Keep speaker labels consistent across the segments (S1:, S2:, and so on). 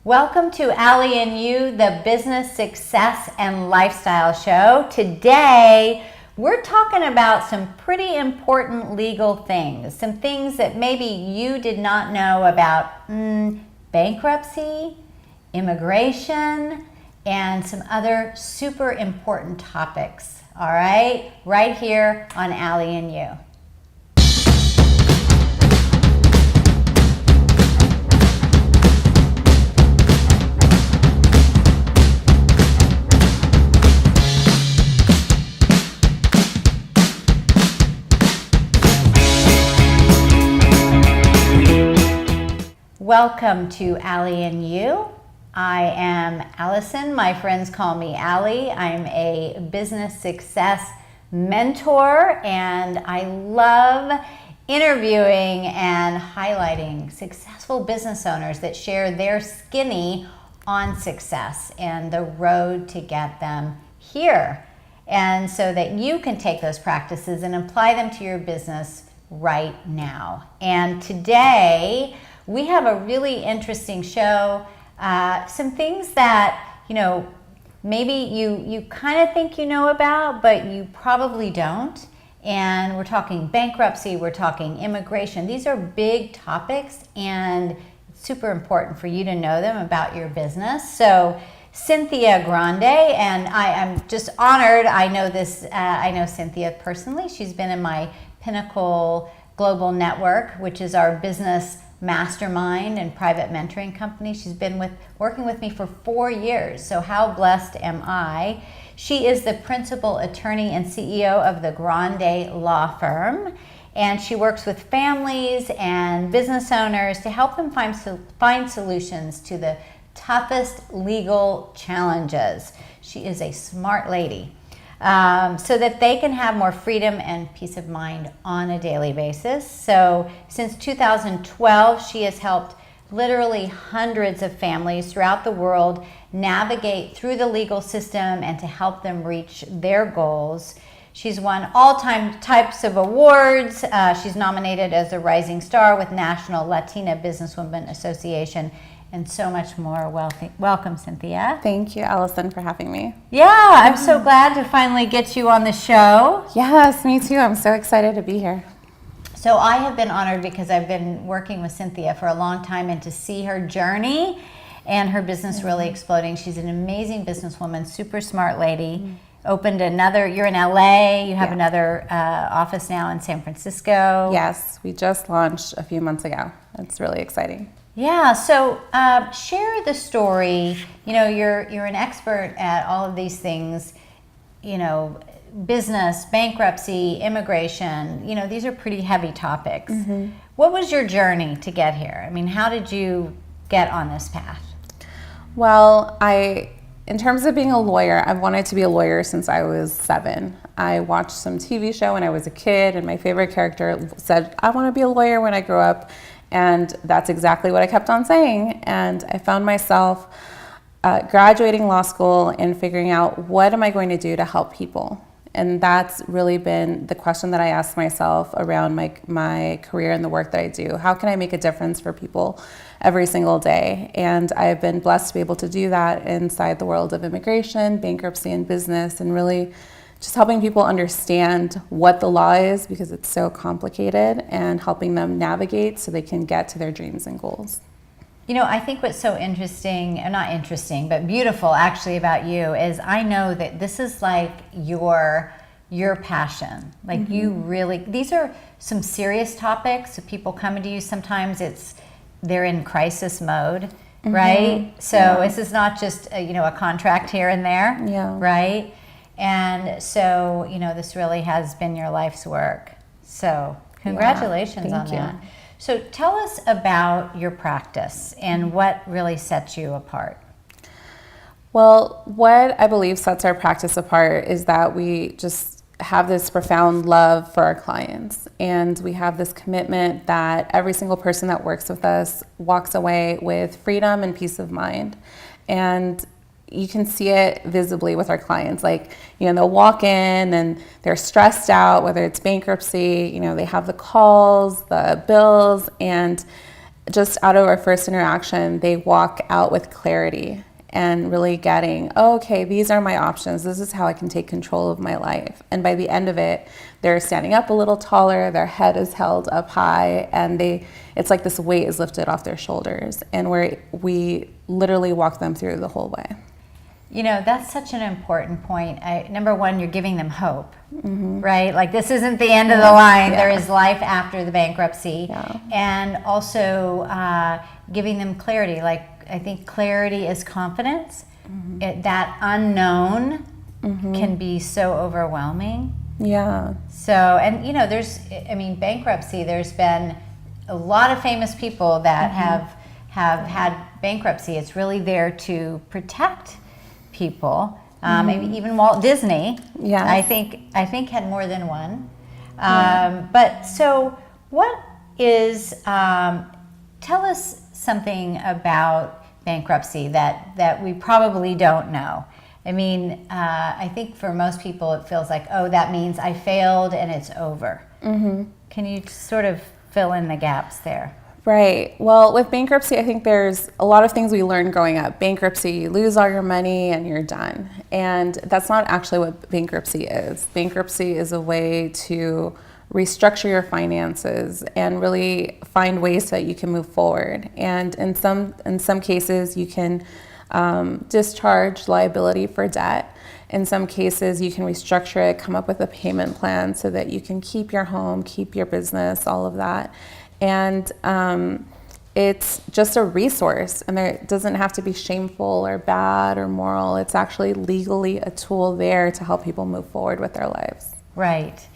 S1: Welcome to Allie You, the business success and lifestyle show. Today, we're talking about some pretty important legal things, some things that maybe you did not know about bankruptcy, immigration, and some other super important topics. All right, right here on Allie You. Welcome to Allie and You. I am Allison. My friends call me Allie. I'm a business success mentor, and I love interviewing and highlighting successful business owners that share their skinny on success and the road to get them here. And so that you can take those practices and apply them to your business right now. And today, we have a really interesting show, some things that, maybe you kind of think you know about, but you probably don't. And we're talking bankruptcy, we're talking immigration. These are big topics, and it's super important for you to know them about your business. So Cynthia Grande, and I am just honored. I know Cynthia personally. She's been in my Pinnacle Global Network, which is our business mastermind and private mentoring company. She's been working with me for 4 years, so how blessed am I? She is the principal attorney and CEO of the Grande Law Firm, and she works with families and business owners to help them find solutions to the toughest legal challenges. She is a smart lady. So that they can have more freedom and peace of mind on a daily basis. So since 2012, she has helped literally hundreds of families throughout the world navigate through the legal system and to help them reach their goals. She's won all types of awards. She's nominated as a Rising Star with National Latina Businesswomen Association, and so much more. Welcome, Cynthia.
S2: Thank you, Allison, for having me.
S1: Yeah, I'm so glad to finally get you on the show.
S2: Yes, me too. I'm so excited to be here.
S1: So I have been honored because I've been working with Cynthia for a long time, and to see her journey and her business really exploding. She's an amazing businesswoman, super smart lady. Opened another, you're in LA, you have another office now in San Francisco.
S2: Yes, we just launched a few months ago. It's really exciting.
S1: Yeah, so share the story. You're an expert at all of these things, business, bankruptcy, immigration. These are pretty heavy topics. Mm-hmm. What was your journey to get here? I mean, how did you get on this path?
S2: Well, in terms of being a lawyer, I've wanted to be a lawyer since I was 7. I watched some TV show when I was a kid, and my favorite character said, I want to be a lawyer when I grow up. And that's exactly what I kept on saying. And I found myself graduating law school and figuring out, what am I going to do to help people? And that's really been the question that I asked myself around my career and the work that I do. How can I make a difference for people every single day? And I've been blessed to be able to do that inside the world of immigration, bankruptcy, and business, and really just helping people understand what the law is, because it's so complicated, and helping them navigate so they can get to their dreams and goals.
S1: I think what's so interesting, not interesting, but beautiful actually about you is I know that this is like your passion. Like you really, these are some serious topics. So people coming to you, sometimes they're in crisis mode, right? So this is not just a contract here and there, right? And so, this really has been your life's work. So congratulations on that. So tell us about your practice and what really sets you apart.
S2: Well, what I believe sets our practice apart is that we just have this profound love for our clients, and we have this commitment that every single person that works with us walks away with freedom and peace of mind. And you can see it visibly with our clients. Like, they'll walk in and they're stressed out, whether it's bankruptcy, they have the calls, the bills, and just out of our first interaction, they walk out with clarity and really getting, oh, okay, these are my options. This is how I can take control of my life. And by the end of it, they're standing up a little taller, their head is held up high, and it's like this weight is lifted off their shoulders. And we literally walk them through the whole way.
S1: You know, that's such an important point. Number one, you're giving them hope, right? Like, this isn't the end of the line. There is life after the bankruptcy. And also giving them clarity. Like, I think clarity is confidence. That unknown can be so overwhelming.
S2: Yeah.
S1: So, and you know, bankruptcy, there's been a lot of famous people that have had bankruptcy. It's really there to protect people. Maybe even Walt Disney, I think had more than one. But so what is, tell us something about bankruptcy that we probably don't know. I mean, I think for most people it feels like, oh, that means I failed and it's over. Can you sort of fill in the gaps there?
S2: Right. Well, with bankruptcy, I think there's a lot of things we learned growing up. Bankruptcy, you lose all your money and you're done. And that's not actually what bankruptcy is. Bankruptcy is a way to restructure your finances and really find ways so that you can move forward. And in some cases, you can discharge liability for debt. In some cases, you can restructure it, come up with a payment plan so that you can keep your home, keep your business, all of that. And it's just a resource, and it doesn't have to be shameful or bad or moral. It's actually legally a tool there to help people move forward with their lives.
S1: Right.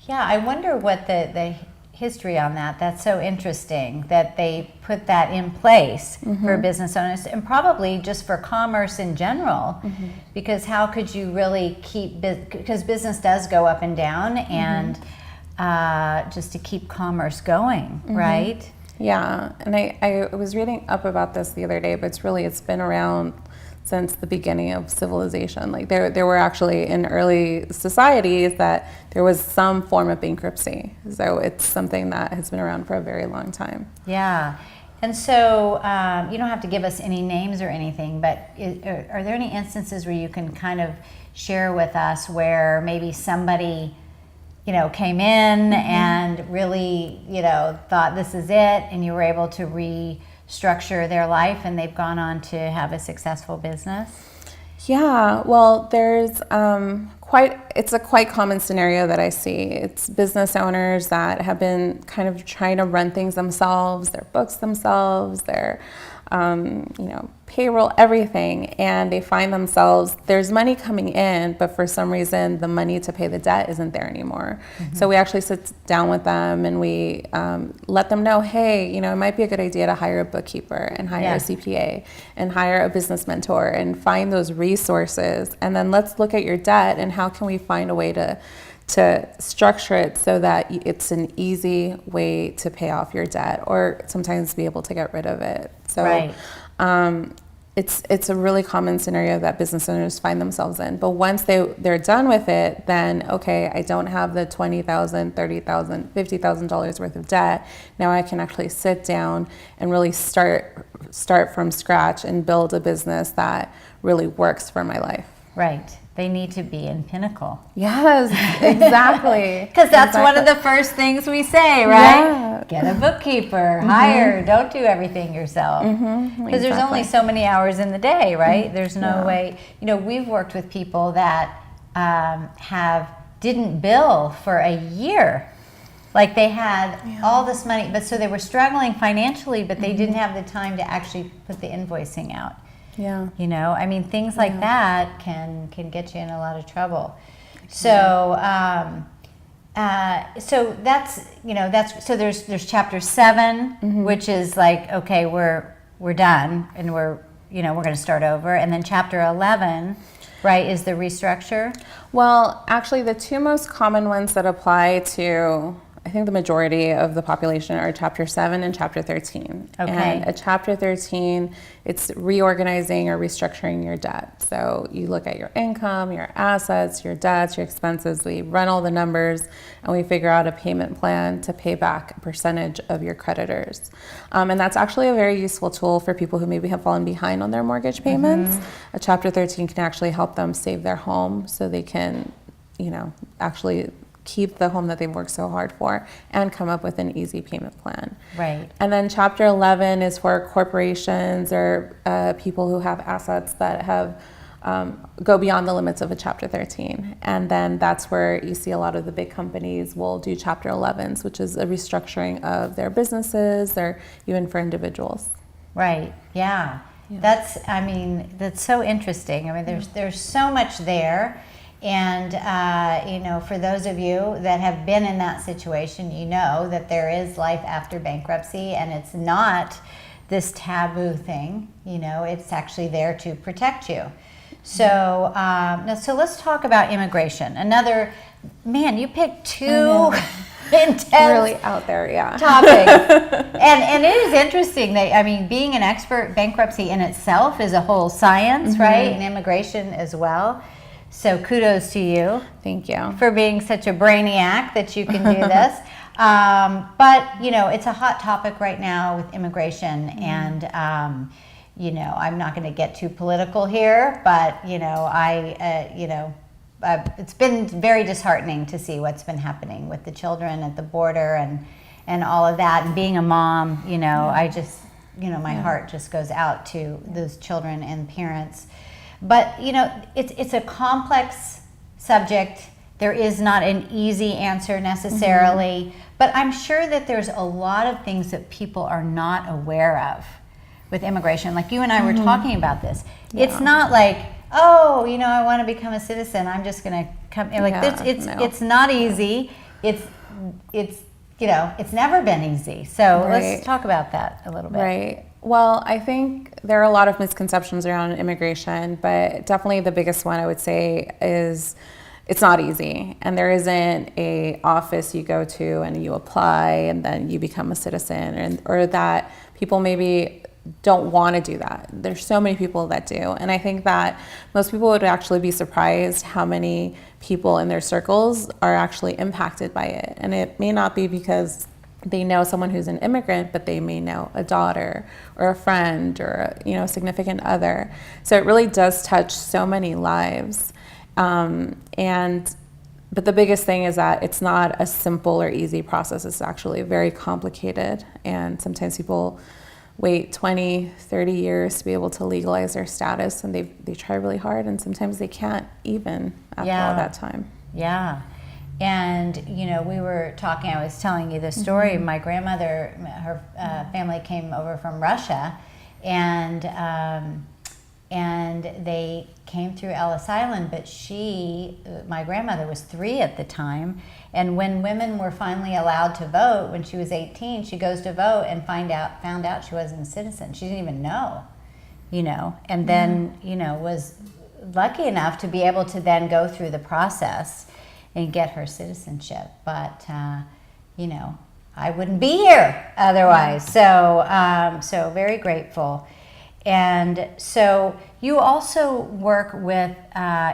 S1: Yeah, I wonder what the history on that. That's so interesting that they put that in place for business owners, and probably just for commerce in general, because how could you really keep, because business does go up and down, and just to keep commerce going, right?
S2: Yeah, and I was reading up about this the other day, but it's been around since the beginning of civilization. Like there were actually in early societies that there was some form of bankruptcy. So it's something that has been around for a very long time.
S1: Yeah. And so you don't have to give us any names or anything, but are there any instances where you can kind of share with us where maybe somebody, you know, came in and really, you know, thought this is it, and you were able to restructure their life and they've gone on to have a successful business?
S2: Yeah, well, there's it's a quite common scenario that I see. It's business owners that have been kind of trying to run things themselves, their books themselves, their payroll, everything, and they find themselves, there's money coming in, but for some reason the money to pay the debt isn't there anymore. So we actually sit down with them and we let them know, hey, you know, it might be a good idea to hire a bookkeeper and hire a CPA and hire a business mentor and find those resources, and then let's look at your debt and how can we find a way to structure it so that it's an easy way to pay off your debt, or sometimes be able to get rid of it. So it's a really common scenario that business owners find themselves in. But once they're done with it, then okay, I don't have the $20,000, $30,000, $50,000 worth of debt. Now I can actually sit down and really start from scratch and build a business that really works for my life.
S1: Right. They need to be in Pinnacle.
S2: Yes, exactly.
S1: Because that's one of the first things we say, right? Yeah. Get a bookkeeper, hire, don't do everything yourself. Because there's only so many hours in the day, right? There's no way. You know, we've worked with people that didn't bill for a year. Like they had all this money, but so they were struggling financially, but they didn't have the time to actually put the invoicing out.
S2: Yeah.
S1: You know, I mean, things like that can get you in a lot of trouble. So, so that's, you know, so there's chapter 7, which is like, okay, we're done and we're going to start over. And then chapter 11, right, is the restructure.
S2: Well, actually the two most common ones that apply to I think the majority of the population are Chapter 7 and Chapter 13.
S1: Okay.
S2: And a Chapter 13, it's reorganizing or restructuring your debt. So you look at your income, your assets, your debts, your expenses. We run all the numbers and we figure out a payment plan to pay back a percentage of your creditors. And that's actually a very useful tool for people who maybe have fallen behind on their mortgage payments. A Chapter 13 can actually help them save their home so they can, actually keep the home that they've worked so hard for and come up with an easy payment plan.
S1: Right.
S2: And then Chapter 11 is for corporations or people who have assets that have go beyond the limits of a Chapter 13. And then that's where you see a lot of the big companies will do Chapter 11s, which is a restructuring of their businesses or even for individuals.
S1: Right. Yeah. That's so interesting. There's so much there. And, for those of you that have been in that situation, you know that there is life after bankruptcy, and it's not this taboo thing. It's actually there to protect you. So, so let's talk about immigration. You picked two intense,
S2: really out there,
S1: topics. and it is interesting that, being an expert, bankruptcy in itself is a whole science, right? And immigration as well. So kudos to you.
S2: Thank you.
S1: For being such a brainiac that you can do this. But, it's a hot topic right now with immigration. And, I'm not going to get too political here, but, it's been very disheartening to see what's been happening with the children at the border and all of that. And being a mom, I just, my heart just goes out to those children and parents. But, it's a complex subject. There is not an easy answer necessarily, but I'm sure that there's a lot of things that people are not aware of with immigration. Like you and I were talking about this. Yeah. It's not like, I want to become a citizen. I'm just going to come. It's not easy. It's never been easy. So let's talk about that a little bit.
S2: Right. Well, I think there are a lot of misconceptions around immigration, but definitely the biggest one I would say is it's not easy. And there isn't a office you go to and you apply and then you become a citizen, or that people maybe don't want to do that. There's so many people that do. And I think that most people would actually be surprised how many people in their circles are actually impacted by it. And it may not be because they know someone who's an immigrant, but they may know a daughter or a friend or a significant other. So it really does touch so many lives. But the biggest thing is that it's not a simple or easy process. It's actually very complicated. And sometimes people wait 20, 30 years to be able to legalize their status, and they try really hard, and sometimes they can't even after all that time.
S1: Yeah. And, we were talking, I was telling you the story. My grandmother, her family came over from Russia, and they came through Ellis Island, but my grandmother was 3 at the time, and when women were finally allowed to vote, when she was 18, she goes to vote and found out she wasn't a citizen. She didn't even know, and then, was lucky enough to be able to then go through the process and get her citizenship. But, I wouldn't be here otherwise. So very grateful. And so you also work with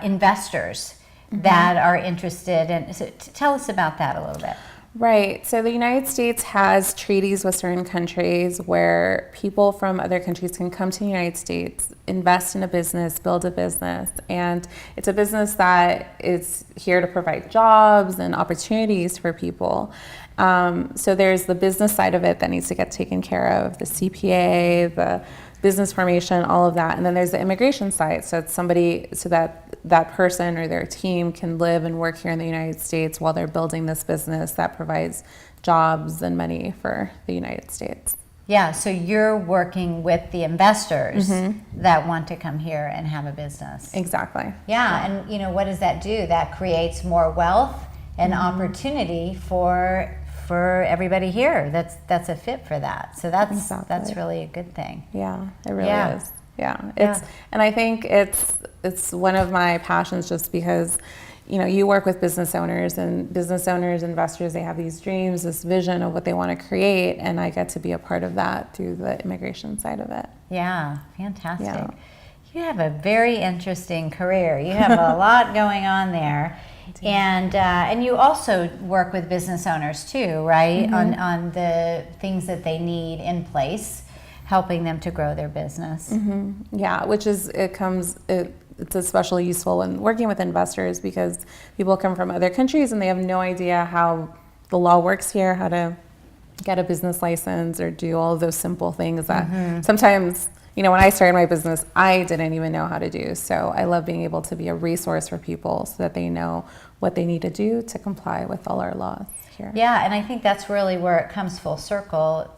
S1: investors that are interested in, so tell us about that a little bit.
S2: Right. So the United States has treaties with certain countries where people from other countries can come to the United States, invest in a business, build a business. And it's a business that is here to provide jobs and opportunities for people. So there's the business side of it that needs to get taken care of, the CPA, the business formation, all of that. And then there's the immigration side. So it's so that person or their team can live and work here in the United States while they're building this business that provides jobs and money for the United States.
S1: Yeah, so you're working with the investors that want to come here and have a business.
S2: Exactly.
S1: Yeah, and what does that do? That creates more wealth and opportunity for everybody here that's a fit for that. So that's really a good thing.
S2: Yeah, it really is. Yeah. And I think it's one of my passions, just because you work with business owners, investors, they have these dreams, this vision of what they want to create, and I get to be a part of that through the immigration side of it.
S1: Yeah, fantastic.
S2: Yeah.
S1: You have a very interesting career. You have a lot going on there. And you also work with business owners too, right?
S2: Mm-hmm.
S1: On the things that they need in place, helping them to grow their business.
S2: Mm-hmm. Yeah, which is, it's especially useful when working with investors because people come from other countries and they have no idea how the law works here, how to get a business license or do all of those simple things that sometimes, when I started my business, I didn't even know how to do. So I love being able to be a resource for people so that they know what they need to do to comply with all our laws here.
S1: Yeah, and I think that's really where it comes full circle,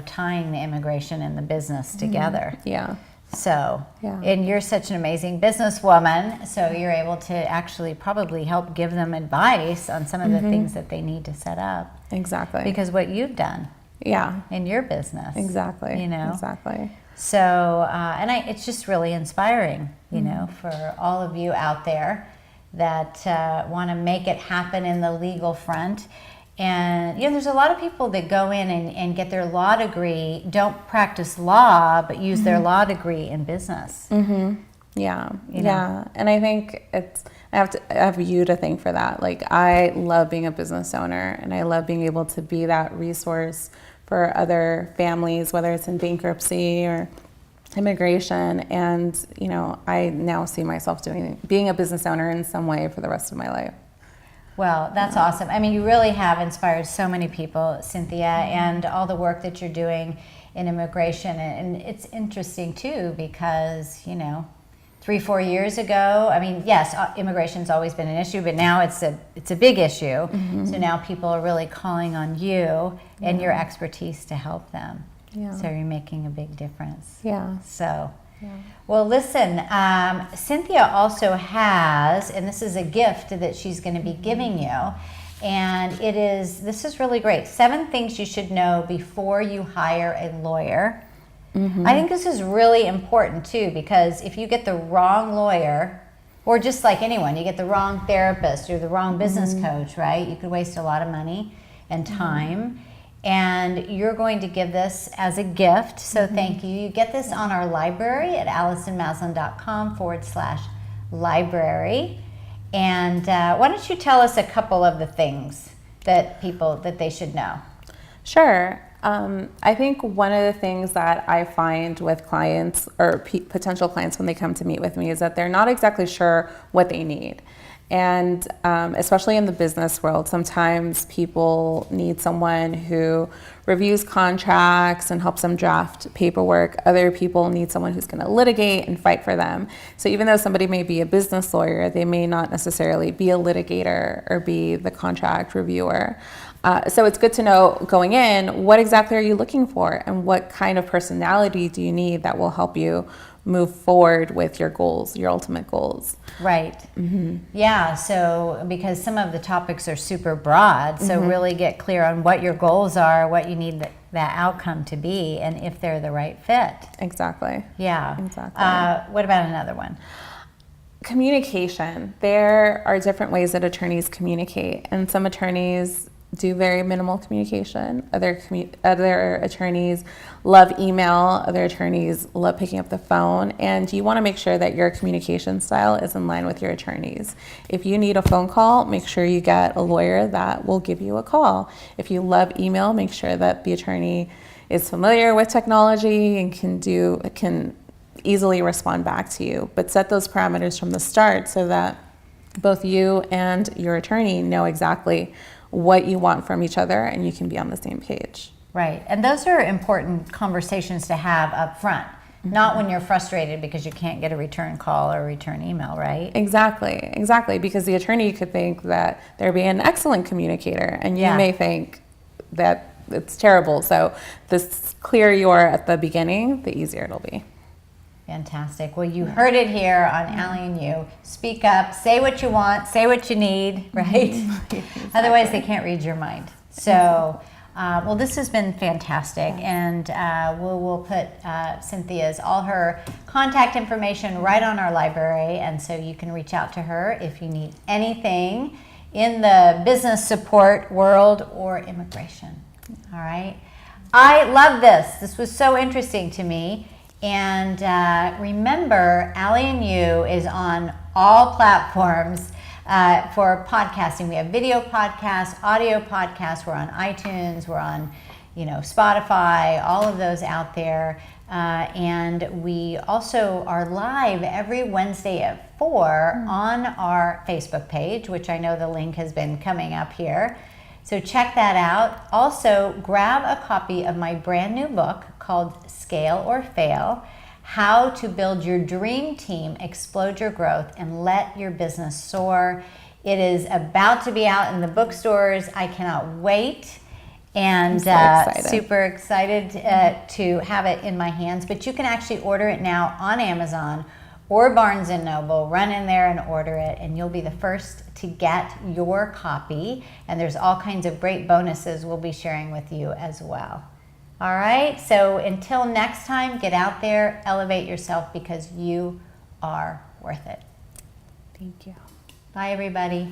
S1: tying the immigration and the business together.
S2: Yeah.
S1: So, and you're such an amazing businesswoman, so you're able to actually probably help give them advice on some of the things that they need to set up.
S2: Exactly.
S1: Because what you've done in your business.
S2: Exactly.
S1: Exactly. So, it's just really inspiring, for all of you out there that want to make it happen in the legal front. And, there's a lot of people that go in and get their law degree, don't practice law, but use their law degree in business.
S2: Yeah. Yeah. And I think I have you to thank for that. Like, I love being a business owner and I love being able to be that resource for other families, whether it's in bankruptcy or immigration. And, I now see myself being a business owner in some way for the rest of my life.
S1: Well, that's awesome. I mean, you really have inspired so many people, Cynthia, and all the work that you're doing in immigration. And it's interesting, too, because, 3-4 years ago, I mean, yes, immigration's always been an issue, but now it's a big issue. So now people are really calling on you and your expertise to help them. Yeah. So you're making a big difference. Yeah. So... Well, listen, Cynthia also has, and this is a gift that she's going to be giving you, and this is really great, 7 things you should know before you hire a lawyer. I think this is really important too, because if you get the wrong lawyer, or just like anyone, you get the wrong therapist or the wrong business coach, right? You could waste a lot of money and time. And you're going to give this as a gift, so thank you. You get this on our library at AllisonMaslan.com/library. And why don't you tell us a couple of the things that they should know?
S2: Sure. I think one of the things that I find with clients or potential clients when they come to meet with me is that they're not exactly sure what they need. And especially in the business world, sometimes people need someone who reviews contracts and helps them draft paperwork. Other people need someone who's going to litigate and fight for them. So even though somebody may be a business lawyer, they may not necessarily be a litigator or be the contract reviewer. So it's good to know going in, what exactly are you looking for and what kind of personality do you need that will help you move forward with your goals, your ultimate goals.
S1: Right. Yeah, so because some of the topics are super broad, so really get clear on what your goals are, what you need that outcome to be, and if they're the right fit.
S2: Exactly.
S1: Yeah.
S2: Exactly.
S1: What about another one?
S2: Communication. There are different ways that attorneys communicate, and some attorneys do very minimal communication. Other attorneys love email. Other attorneys love picking up the phone. And you want to make sure that your communication style is in line with your attorneys. If you need a phone call, make sure you get a lawyer that will give you a call. If you love email, make sure that the attorney is familiar with technology and can easily respond back to you. But set those parameters from the start so that both you and your attorney know exactly what you want from each other and you can be on the same page.
S1: Right. And those are important conversations to have up front, not when you're frustrated because you can't get a return call or a return email, right?
S2: Exactly. Because the attorney could think that they're being an excellent communicator and you may think that it's terrible. So the clearer you are at the beginning, the easier it'll be.
S1: Fantastic. Well, you heard it here on Allie You. Speak up, say what you want, say what you need, right? Exactly. Otherwise, they can't read your mind. So Well, this has been fantastic, and we'll put Cynthia's, all her contact information right on our library, and so you can reach out to her if you need anything in the business support world or immigration. All right. I love this. This was so interesting to me. And remember, Allie You is on all platforms for podcasting. We have video podcasts, audio podcasts. We're on iTunes. We're on, Spotify, all of those out there. And we also are live every Wednesday at 4 on our Facebook page, which I know the link has been coming up here. So check that out. Also, grab a copy of my brand new book called Scale or Fail: How to Build Your Dream Team, Explode Your Growth, and Let Your Business Soar. It is about to be out in the bookstores. I cannot wait. And super excited to have it in my hands. But you can actually order it now on Amazon or Barnes & Noble. Run in there and order it, and you'll be the first to get your copy. And there's all kinds of great bonuses we'll be sharing with you as well. All right, so until next time, get out there, elevate yourself, because you are worth it.
S2: Thank you.
S1: Bye, everybody.